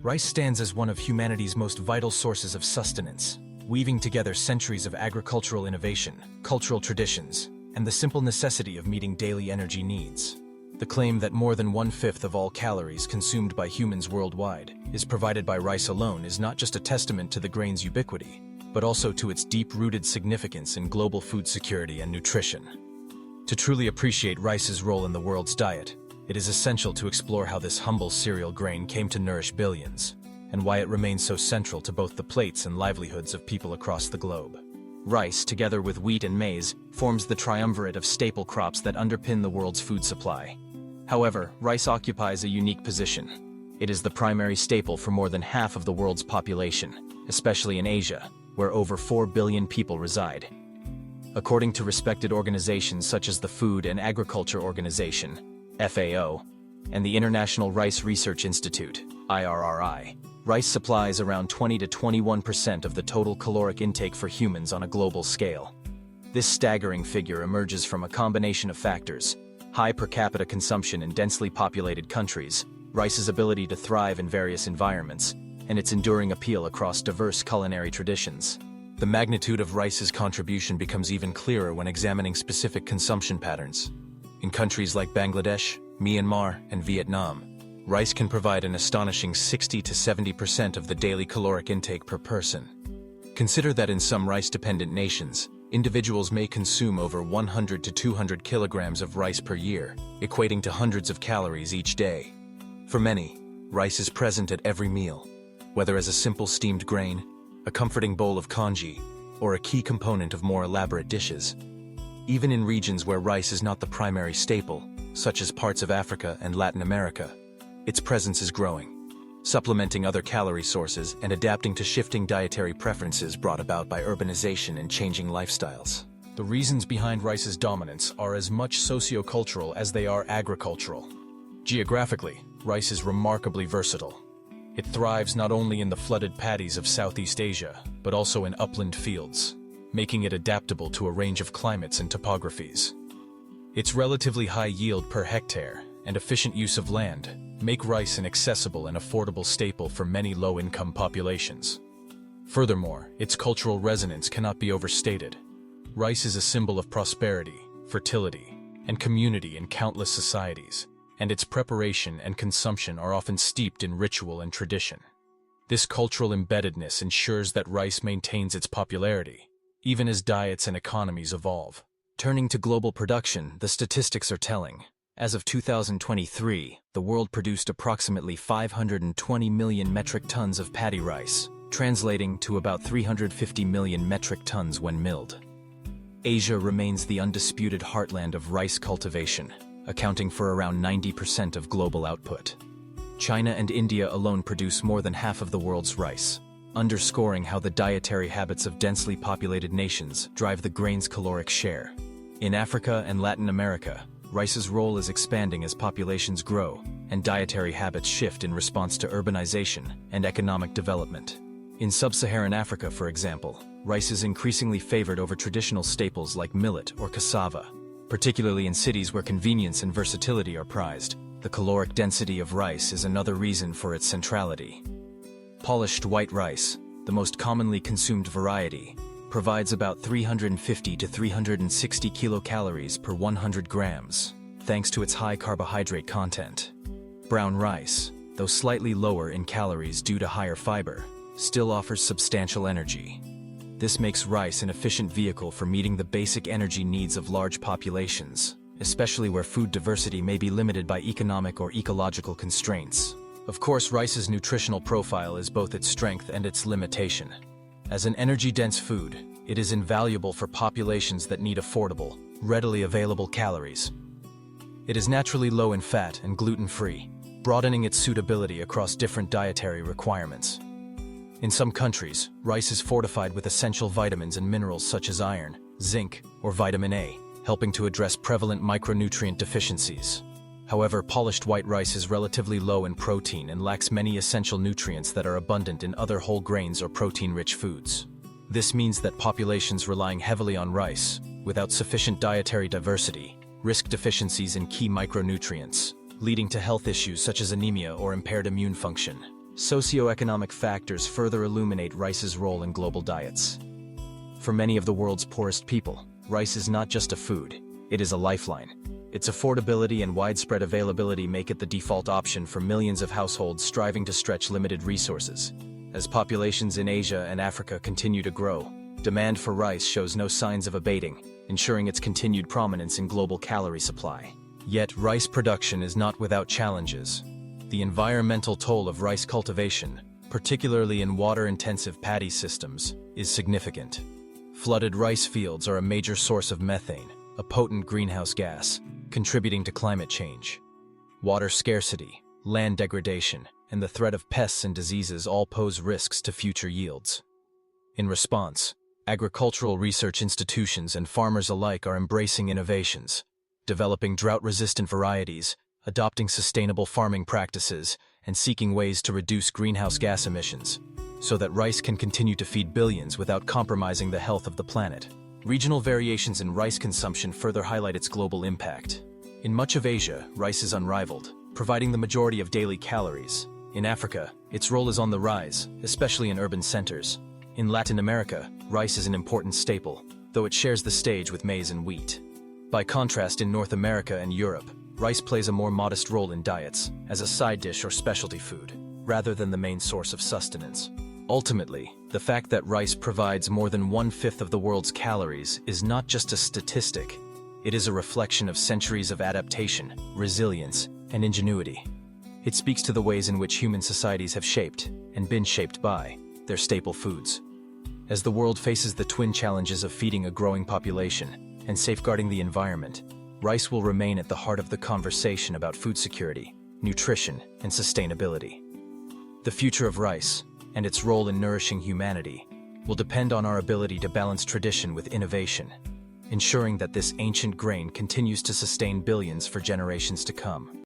Rice stands as one of humanity's most vital sources of sustenance, weaving together centuries of agricultural innovation, cultural traditions, and the simple necessity of meeting daily energy needs. The claim that more than 1/5 of all calories consumed by humans worldwide is provided by rice alone is not just a testament to the grain's ubiquity, but also to its deep-rooted significance in global food security and nutrition. To truly appreciate rice's role in the world's diet, it is essential to explore how this humble cereal grain came to nourish billions, and why it remains so central to both the plates and livelihoods of people across the globe. Rice, together with wheat and maize, forms the triumvirate of staple crops that underpin the world's food supply. However, rice occupies a unique position. It is the primary staple for more than half of the world's population, especially in Asia, where over 4 billion people reside. According to respected organizations such as the Food and Agriculture Organization, FAO, and the International Rice Research Institute, IRRI, rice supplies around 20 to 21% of the total caloric intake for humans on a global scale. This staggering figure emerges from a combination of factors: high per capita consumption in densely populated countries, rice's ability to thrive in various environments, and its enduring appeal across diverse culinary traditions. The magnitude of rice's contribution becomes even clearer when examining specific consumption patterns. In countries like Bangladesh, Myanmar, and Vietnam, rice can provide an astonishing 60 to 70% of the daily caloric intake per person. Consider that in some rice-dependent nations, individuals may consume over 100 to 200 kilograms of rice per year, equating to hundreds of calories each day. For many, rice is present at every meal, whether as a simple steamed grain, a comforting bowl of congee, or a key component of more elaborate dishes. Even in regions where rice is not the primary staple, such as parts of Africa and Latin America, its presence is growing, supplementing other calorie sources and adapting to shifting dietary preferences brought about by urbanization and changing lifestyles. The reasons behind rice's dominance are as much sociocultural as they are agricultural. Geographically, rice is remarkably versatile. It thrives not only in the flooded paddies of Southeast Asia, but also in upland fields, making it adaptable to a range of climates and topographies. Its relatively high yield per hectare and efficient use of land make rice an accessible and affordable staple for many low-income populations. Furthermore, its cultural resonance cannot be overstated. Rice is a symbol of prosperity, fertility, and community in countless societies, and its preparation and consumption are often steeped in ritual and tradition. This cultural embeddedness ensures that rice maintains its popularity, even as diets and economies evolve. Turning to global production, the statistics are telling. As of 2023, the world produced approximately 520 million metric tons of paddy rice, translating to about 350 million metric tons when milled. Asia remains the undisputed heartland of rice cultivation, accounting for around 90% of global output. China and India alone produce more than half of the world's rice, underscoring how the dietary habits of densely populated nations drive the grain's caloric share. In Africa and Latin America, rice's role is expanding as populations grow and dietary habits shift in response to urbanization and economic development. In sub-Saharan Africa, for example, rice is increasingly favored over traditional staples like millet or cassava. Particularly in cities where convenience and versatility are prized, the caloric density of rice is another reason for its centrality. Polished white rice, the most commonly consumed variety, provides about 350 to 360 kilocalories per 100 grams, thanks to its high carbohydrate content. Brown rice, though slightly lower in calories due to higher fiber, still offers substantial energy. This makes rice an efficient vehicle for meeting the basic energy needs of large populations, especially where food diversity may be limited by economic or ecological constraints. Of course, rice's nutritional profile is both its strength and its limitation. As an energy-dense food, it is invaluable for populations that need affordable, readily available calories. It is naturally low in fat and gluten-free, broadening its suitability across different dietary requirements. In some countries, rice is fortified with essential vitamins and minerals such as iron, zinc, or vitamin A, helping to address prevalent micronutrient deficiencies. However, polished white rice is relatively low in protein and lacks many essential nutrients that are abundant in other whole grains or protein-rich foods. This means that populations relying heavily on rice, without sufficient dietary diversity, risk deficiencies in key micronutrients, leading to health issues such as anemia or impaired immune function. Socioeconomic factors further illuminate rice's role in global diets. For many of the world's poorest people, rice is not just a food, it is a lifeline. Its affordability and widespread availability make it the default option for millions of households striving to stretch limited resources. As populations in Asia and Africa continue to grow, demand for rice shows no signs of abating, ensuring its continued prominence in global calorie supply. Yet, rice production is not without challenges. The environmental toll of rice cultivation, particularly in water-intensive paddy systems, is significant. Flooded rice fields are a major source of methane, a potent greenhouse gas, contributing to climate change. Water scarcity, land degradation, and the threat of pests and diseases all pose risks to future yields. In response, agricultural research institutions and farmers alike are embracing innovations, developing drought-resistant varieties, adopting sustainable farming practices, and seeking ways to reduce greenhouse gas emissions, so that rice can continue to feed billions without compromising the health of the planet. Regional variations in rice consumption further highlight its global impact. In much of Asia, rice is unrivaled, providing the majority of daily calories. In Africa, its role is on the rise, especially in urban centers. In Latin America, rice is an important staple, though it shares the stage with maize and wheat. By contrast, in North America and Europe, rice plays a more modest role in diets, as a side dish or specialty food, rather than the main source of sustenance. Ultimately, the fact that rice provides more than 1/5 of the world's calories is not just a statistic, it is a reflection of centuries of adaptation, resilience, and ingenuity. It speaks to the ways in which human societies have shaped, and been shaped by, their staple foods. As the world faces the twin challenges of feeding a growing population and safeguarding the environment, rice will remain at the heart of the conversation about food security, nutrition, and sustainability. The future of rice, and its role in nourishing humanity, will depend on our ability to balance tradition with innovation, ensuring that this ancient grain continues to sustain billions for generations to come.